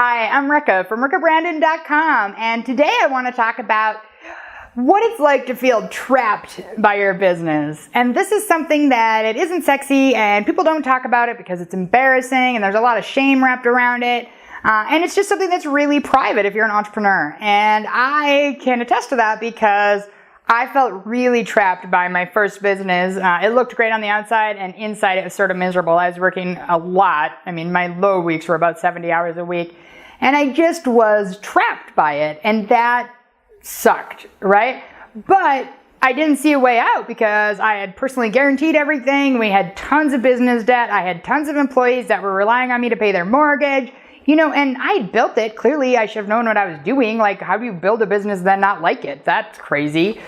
Hi, I'm Ricka from RickaBrandon.com, and today I want to talk about what it's like to feel trapped by your business. And this is something that it isn't sexy and people don't talk about it because it's embarrassing and there's a lot of shame wrapped around it. And it's just something that's really private if you're an entrepreneur. And I can attest to that because I felt really trapped by my first business. It looked great on the outside, and inside it was sort of miserable. I was working a lot. I mean, my low weeks were about 70 hours a week. And I just was trapped by it. And that sucked, right? But I didn't see a way out because I had personally guaranteed everything. We had tons of business debt. I had tons of employees that were relying on me to pay their mortgage. And I built it. Clearly, I should have known what I was doing. Like, how do you build a business then not like it? That's crazy.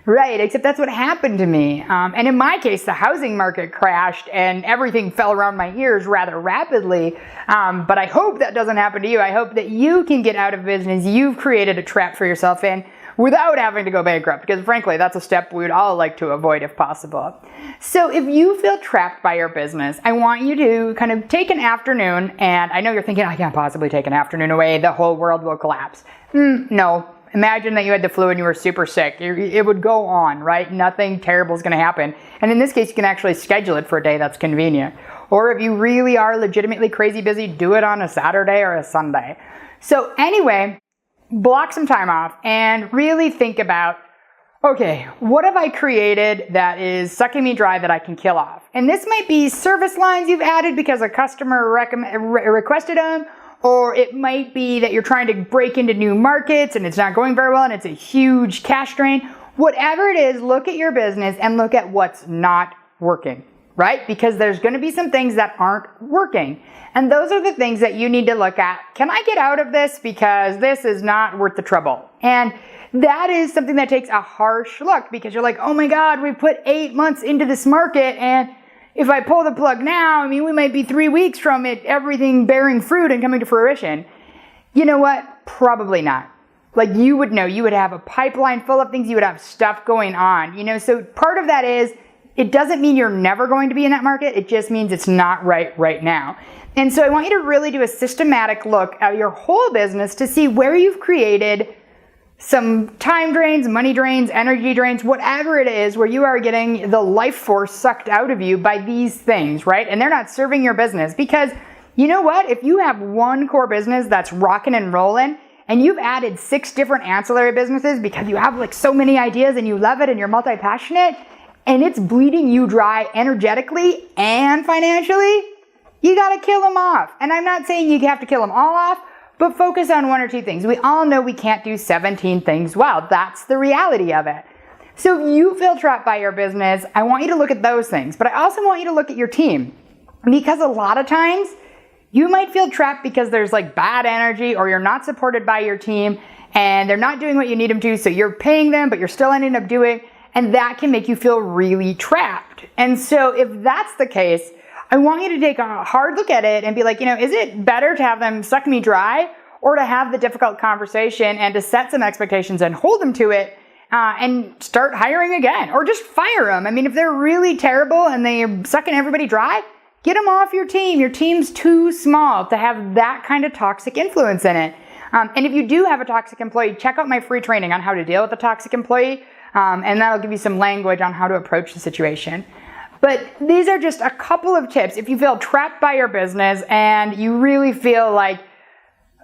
Right, except that's what happened to me. And in my case, the housing market crashed and everything fell around my ears rather rapidly. But I hope that doesn't happen to you. I hope that you can get out of business you've created a trap for yourself in without having to go bankrupt, because frankly, that's a step we would all like to avoid if possible. So if you feel trapped by your business, I want you to kind of take an afternoon, and I know you're thinking, I can't possibly take an afternoon away, the whole world will collapse. No. Imagine that you had the flu and you were super sick. It would go on, right? Nothing terrible is going to happen. And in this case, you can actually schedule it for a day that's convenient. Or if you really are legitimately crazy busy, do it on a Saturday or a Sunday. So anyway, block some time off and really think about, okay, what have I created that is sucking me dry that I can kill off? And this might be service lines you've added because a customer requested them. Or it might be that you're trying to break into new markets and it's not going very well and it's a huge cash drain. Whatever it is, look at your business and look at what's not working, right? Because there's going to be some things that aren't working. And those are the things that you need to look at. Can I get out of this? Because this is not worth the trouble. And that is something that takes a harsh look, because you're like, oh my God, we put 8 months into this market, and if I pull the plug now, we might be 3 weeks from it, everything bearing fruit and coming to fruition. You know what? Probably not. Like, you would know, you would have a pipeline full of things, you would have stuff going on, so part of that is, it doesn't mean you're never going to be in that market, it just means it's not right now. And so I want you to really do a systematic look at your whole business to see where you've created some time drains, money drains, energy drains, whatever it is, where you are getting the life force sucked out of you by these things, right? And they're not serving your business, because you know what? If you have one core business that's rocking and rolling, and you've added 6 different ancillary businesses because you have like so many ideas and you love it and you're multi-passionate, and it's bleeding you dry energetically and financially, you gotta kill them off. And I'm not saying you have to kill them all off, but focus on 1 or 2 things. We all know we can't do 17 things well. That's the reality of it. So if you feel trapped by your business, I want you to look at those things. But I also want you to look at your team. Because a lot of times, you might feel trapped because there's like bad energy, or you're not supported by your team and they're not doing what you need them to. So you're paying them, but you're still ending up doing, and that can make you feel really trapped. And so if that's the case, I want you to take a hard look at it and be like, is it better to have them suck me dry, or to have the difficult conversation and to set some expectations and hold them to it, and start hiring again, or just fire them? If they're really terrible and they're sucking everybody dry, get them off your team. Your team's too small to have that kind of toxic influence in it. And if you do have a toxic employee, check out my free training on how to deal with a toxic employee, and that'll give you some language on how to approach the situation. But these are just a couple of tips. If you feel trapped by your business and you really feel like,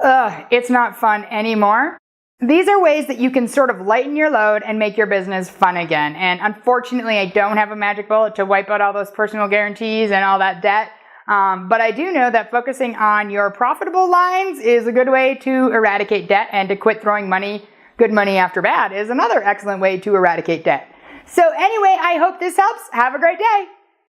it's not fun anymore, these are ways that you can sort of lighten your load and make your business fun again. And unfortunately, I don't have a magic bullet to wipe out all those personal guarantees and all that debt. But I do know that focusing on your profitable lines is a good way to eradicate debt, and to quit throwing good money after bad is another excellent way to eradicate debt. So anyway, I hope this helps. Have a great day.